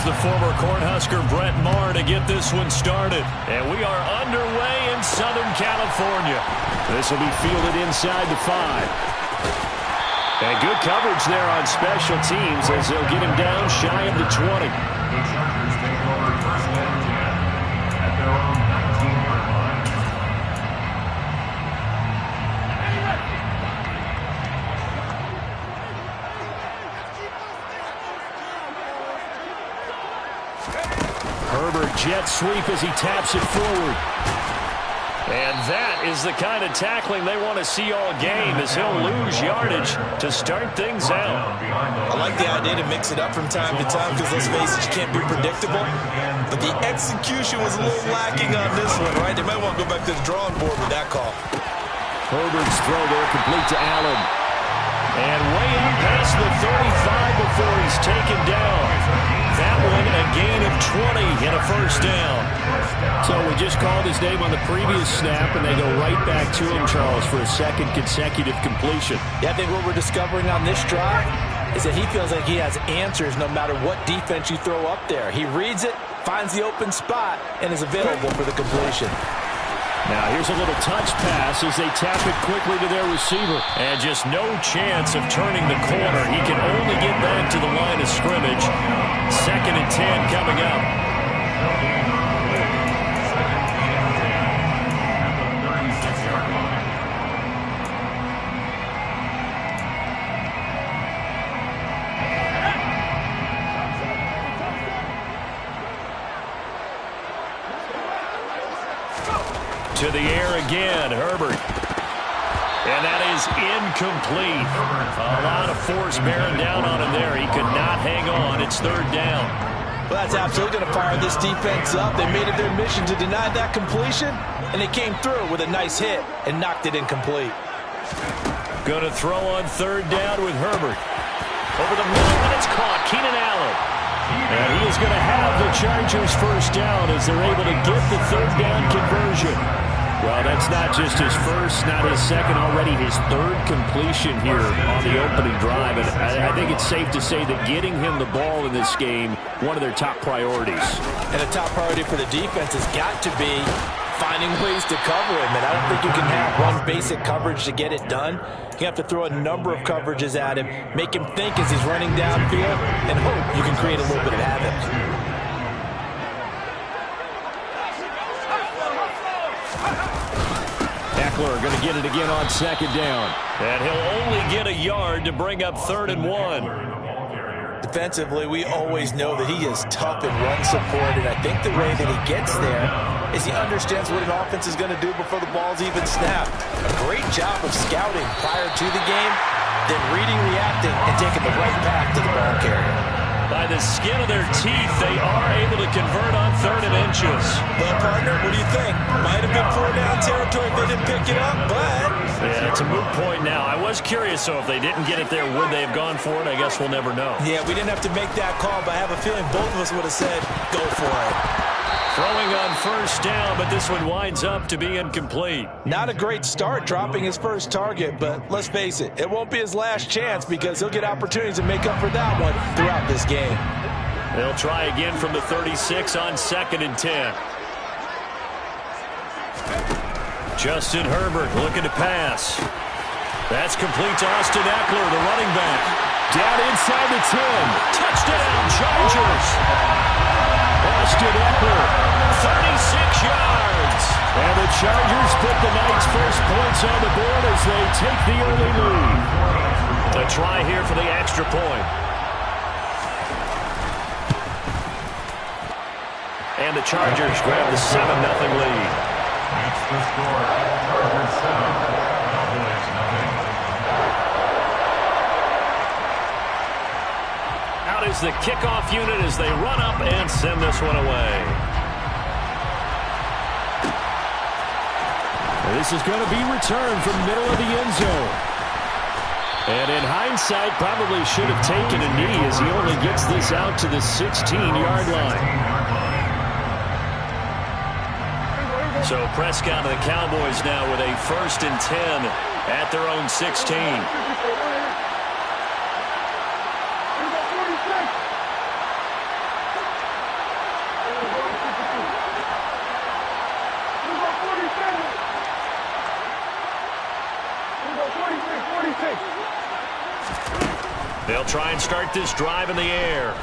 the former Cornhusker Brett Maher to get this one started. And we are underway in Southern California. This will be fielded inside the 5. And good coverage there on special teams as they'll get him down shy of the 20. The Chargers take over first and 10 at their own 19-yard line. Herbert jet sweep as he taps it forward. And that is the kind of tackling they want to see all game as he'll lose yardage to start things out. I like the idea to mix it up from time to time because, let's face it, you can't be predictable. But the execution was a little lacking on this one, right? They might want to go back to the drawing board with that call. Herbert's throw there complete to Allen. And way up past the 35 before he's taken down. That one a gain of 20 and a first down. So we just called his name on the previous snap, and they go right back to him, Charles, for a second consecutive completion. Yeah, I think what we're discovering on this drive is that he feels like he has answers no matter what defense you throw up there. He reads it, finds the open spot, and is available for the completion. Now here's a little touch pass as they tap it quickly to their receiver. And just no chance of turning the corner. He can only get back to the line of scrimmage. 2nd and 10 coming up. To the air again, Herbert. And that is incomplete. A lot of force bearing down on him there. He could not hang on. It's 3rd down. Well, that's absolutely going to fire this defense up. They made it their mission to deny that completion, and they came through with a nice hit and knocked it incomplete. Going to throw on 3rd down with Herbert. Over the middle, and it's caught. Keenan Allen. And he is going to have the Chargers first down as they're able to get the 3rd down conversion. Well, that's not just his first, not his second, already his 3rd completion here on the opening drive. And I think it's safe to say that getting him the ball in this game, one of their top priorities. And a top priority for the defense has got to be finding ways to cover him. And I don't think you can have one basic coverage to get it done. You have to throw a number of coverages at him, make him think as he's running downfield, and hope you can create a little bit of havoc. Going to get it again on 2nd down. And he'll only get a yard to bring up 3rd and 1. Defensively, we always know that he is tough in run support, and I think the way that he gets there is he understands what an offense is going to do before the ball's even snapped. A great job of scouting prior to the game, then reading, reacting, and taking the right path to the ball carrier. By the skin of their teeth, they are able to convert on 3rd and inches. Well, partner, what do you think? Might have been 4-down territory if they didn't pick it up, but... Yeah, it's a moot point now. I was curious, so if they didn't get it there, would they have gone for it? I guess we'll never know. Yeah, we didn't have to make that call, but I have a feeling both of us would have said, go for it. Throwing on 1st down, but this one winds up to be incomplete. Not a great start dropping his first target, but let's face it, it won't be his last chance because he'll get opportunities to make up for that one throughout this game. They'll try again from the 36 on 2nd and 10. Justin Herbert looking to pass. That's complete to Austin Eckler, the running back. Down inside the 10. Touchdown, Chargers. Austin Eckler, 36 yards. And the Chargers put the night's first points on the board as they take the early lead. A try here for the extra point. And the Chargers grab the 7-0 lead. That's the score. Chargers 7, Cowboys nothing. Out is the kickoff unit as they run up and send this one away. And this is going to be returned from the middle of the end zone. And in hindsight, probably should have taken a knee as he only gets this out to the 16-yard line. So Prescott and the Cowboys now with a 1st and 10 at their own 16. They'll try and start this drive in the air.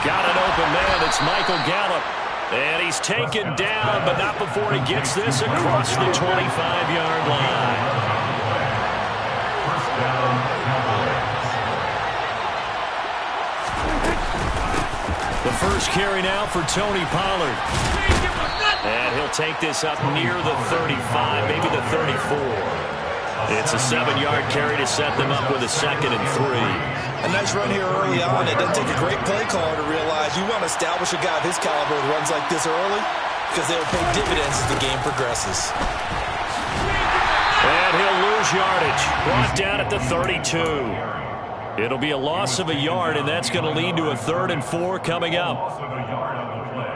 Got an open man. It's Michael Gallup. And he's taken down, but not before he gets this across the 25-yard line. First down, Cowboys. The first carry now for Tony Pollard. And he'll take this up near the 35, maybe the 34. It's a 7-yard carry to set them up with a 2nd and 3. A nice run here early on. It doesn't take a great play caller to realize you want to establish a guy of his caliber with runs like this early because they'll pay dividends as the game progresses. And he'll lose yardage. Brought down at the 32. It'll be a loss of a yard, and that's going to lead to a 3rd and 4 coming up. Loss of a yard on the play.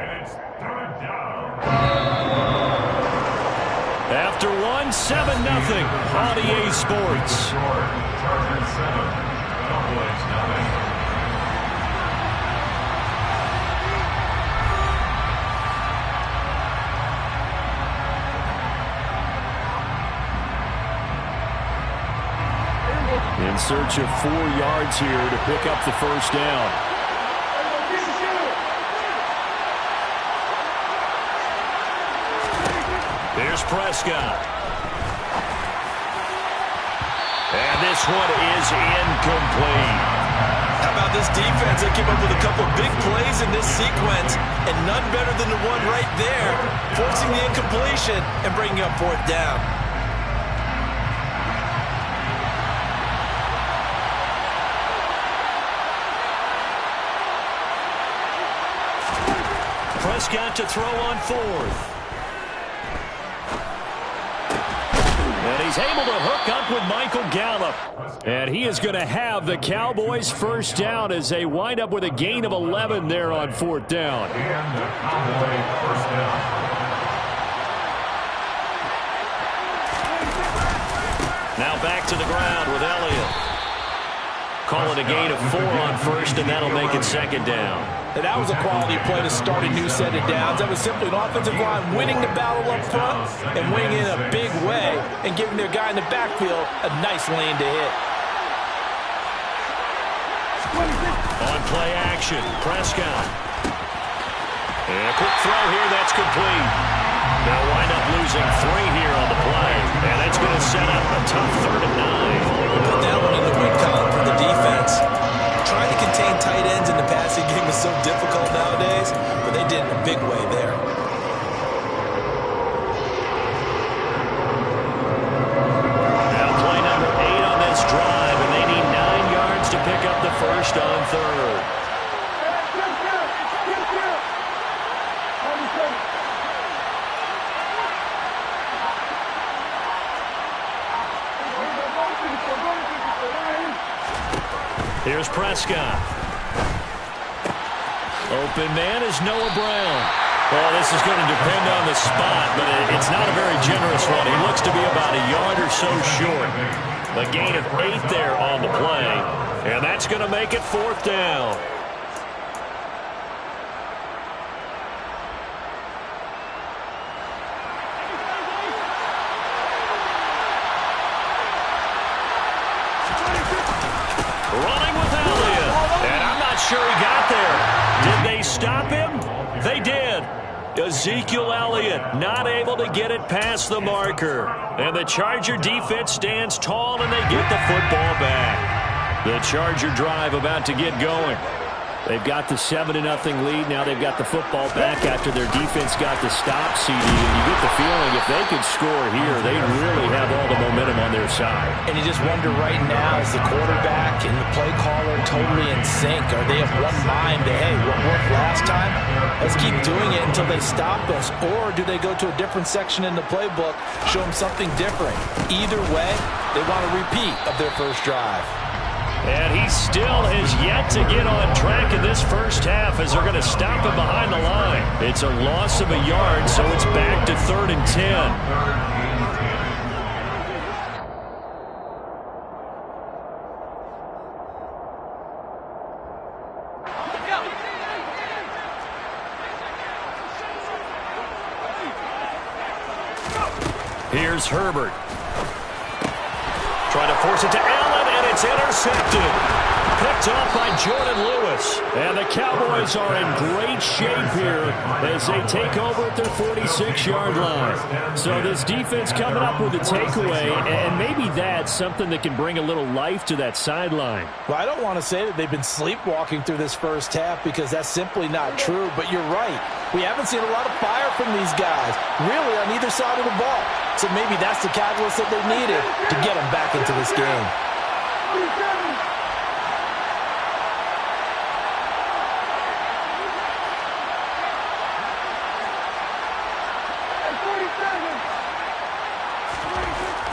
And it's 3rd down. After 7-0 on EA Sports. Chargers 7, Cowboys 9. In search of 4 yards here to pick up the first down. Here's Prescott. And this one is incomplete. How about this defense? They came up with a couple big plays in this sequence, and none better than the one right there, forcing the incompletion and bringing up 4th down. Prescott to throw on 4th. And he's able to hook up with Michael Gallup. And he is going to have the Cowboys first down as they wind up with a gain of 11 there on 4th down. And the Cowboys first down. Now back to the ground with Elliott. Call it a gain of 4 on 1st, and that'll make it 2nd down. And that was a quality play to start a new set of downs. That was simply an offensive line winning the battle up front and winning in a big way and giving their guy in the backfield a nice lane to hit. On play action, Prescott. And a quick throw here, that's complete. They'll wind up losing 3 here on the play, and that's going to set up a tough 3rd and 9. Put that one in the win column for the defense. Trying to contain tight ends in the passing game is so difficult nowadays, but they did it in a big way there. Now play number 8 on this drive, and they need 9 yards to pick up the first on 3rd. Here's Prescott. Open man is Noah Brown. Well, this is going to depend on the spot, but it's not a very generous one. He looks to be about a yard or so short. A gain of 8 there on the play, and that's going to make it 4th down. Running with Elliott, and I'm not sure he got there. Did they stop him? They did. Ezekiel Elliott not able to get it past the marker. And the Charger defense stands tall, and they get the football back. The Charger drive about to get going. They've got the 7-0 lead. Now they've got the football back after their defense got the stop, CD. And you get the feeling if they could score here, they really have all the momentum on their side. And you just wonder right now, is the quarterback and the play caller totally in sync? Are they of one mind that, hey, what worked last time? Let's keep doing it until they stop us. Or do they go to a different section in the playbook, show them something different? Either way, they want a repeat of their first drive. And he still has yet to get on track in this first half as they're going to stop him behind the line. It's a loss of a yard, so it's back to 3rd and 10. Here's Herbert. Trying to force it to Allen. And it's intercepted. Picked off by Jordan Lewis. And the Cowboys are in great shape here as they take over at their 46-yard line. So this defense coming up with a takeaway, and maybe that's something that can bring a little life to that sideline. Well, I don't want to say that they've been sleepwalking through this first half because that's simply not true, but you're right. We haven't seen a lot of fire from these guys, really, on either side of the ball. So maybe that's the catalyst that they needed to get them back into this game.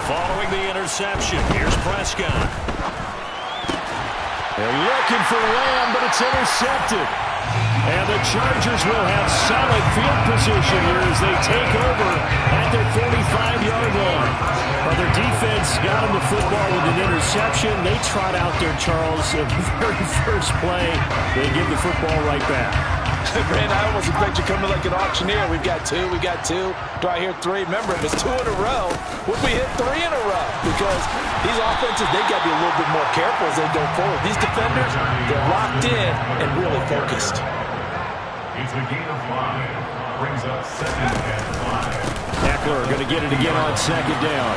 Following the interception, here's Prescott. They're looking for Lamb, but it's intercepted. And the Chargers will have solid field position here as they take over at their 45-yard line. Well, their defense got them the football with an interception. They trot out there, Charles, at the very first play. They give the football right back. Brandon, I almost expect you coming like an auctioneer. We've got two. Do I hear three? Remember, if it's two in a row, would we hit three in a row? Because these offenses, they've got to be a little bit more careful as they go forward. These defenders, they're locked in and really focused. It's a gain of 5. Brings up 2nd and 5. Eckler going to get it again on 2nd down.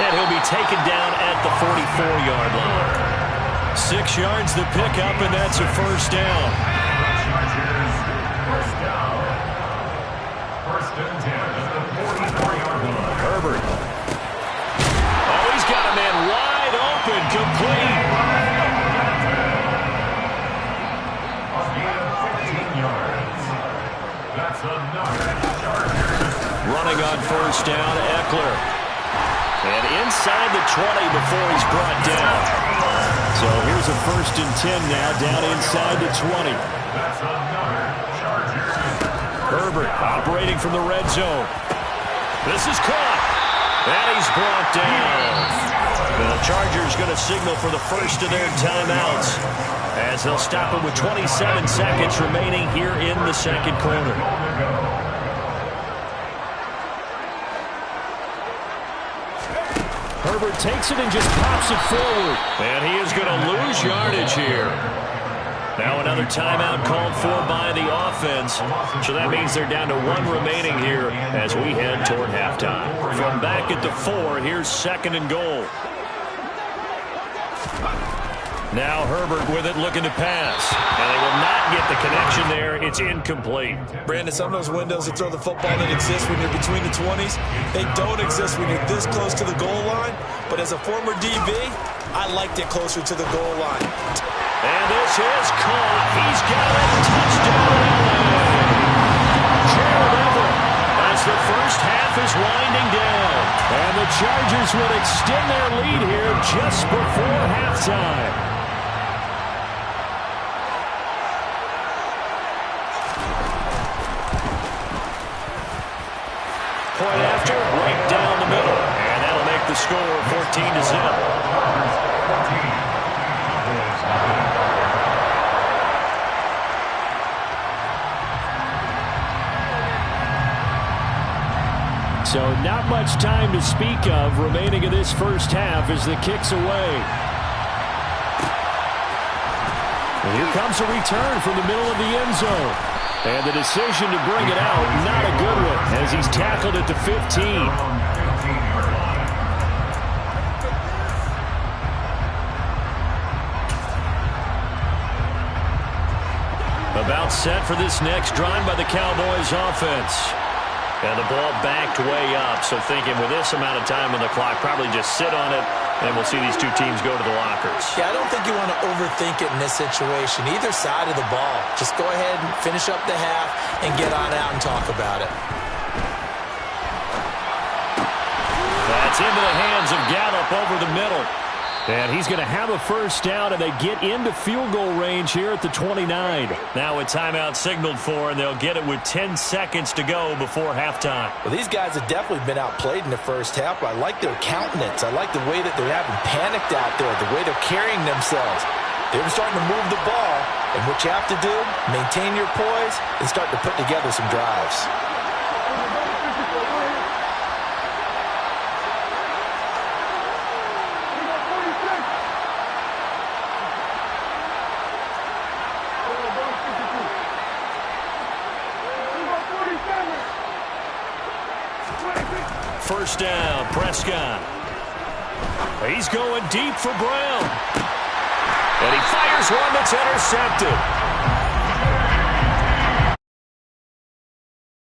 And he'll be taken down at the 44-yard line. 6 yards the pickup, and that's a first down. First down. 1st and 10 at the 44-yard line. Herbert. Oh, he's got a man wide open, complete. A gain of 15 yards. That's another Chargers. Running on first down, Eckler. And inside the 20 before he's brought down. So here's a 1st and 10 now, down inside the 20. That's another Chargers. Herbert operating from the red zone. This is caught. And he's brought down. And the Chargers going to signal for the first of their timeouts as they'll stop it with 27 seconds remaining here in the second quarter. Herbert takes it and just pops it forward. And he is going to lose yardage here. Now another timeout called for by the offense. So that means they're down to 1 remaining here as we head toward halftime. From back at the 4, here's 2nd and goal. Now Herbert with it, looking to pass. And they will not get the connection there. It's incomplete. Brandon, some of those windows to throw the football that exist when you're between the 20s, they don't exist when you're this close to the goal line. But as a former DB, I liked it closer to the goal line. And this is caught. He's got it. Touchdown, LA. Gerald Everett as the first half is winding down. And the Chargers will extend their lead here just before halftime. Point after, right down the middle. And that'll make the score 14-0. So not much time to speak of remaining in this first half as the kick's away. And here comes a return from the middle of the end zone. And the decision to bring it out, not a good one, as he's tackled at the 15. About set for this next drive by the Cowboys offense. And the ball backed way up, so thinking with this amount of time on the clock, probably just sit on it, and we'll see these two teams go to the lockers. Yeah, I don't think you want to overthink it in this situation, either side of the ball. Just go ahead and finish up the half and get on out and talk about it. That's into the hands of Gallup over the middle. And he's going to have a first down, and they get into field goal range here at the 29. Now a timeout signaled for, and they'll get it with 10 seconds to go before halftime. Well, these guys have definitely been outplayed in the first half, but I like their countenance. I like the way that they're having panicked out there, the way they're carrying themselves. They're starting to move the ball, and what you have to do, maintain your poise and start to put together some drives. first down. Prescott. He's going deep for Brown. And he fires one that's intercepted.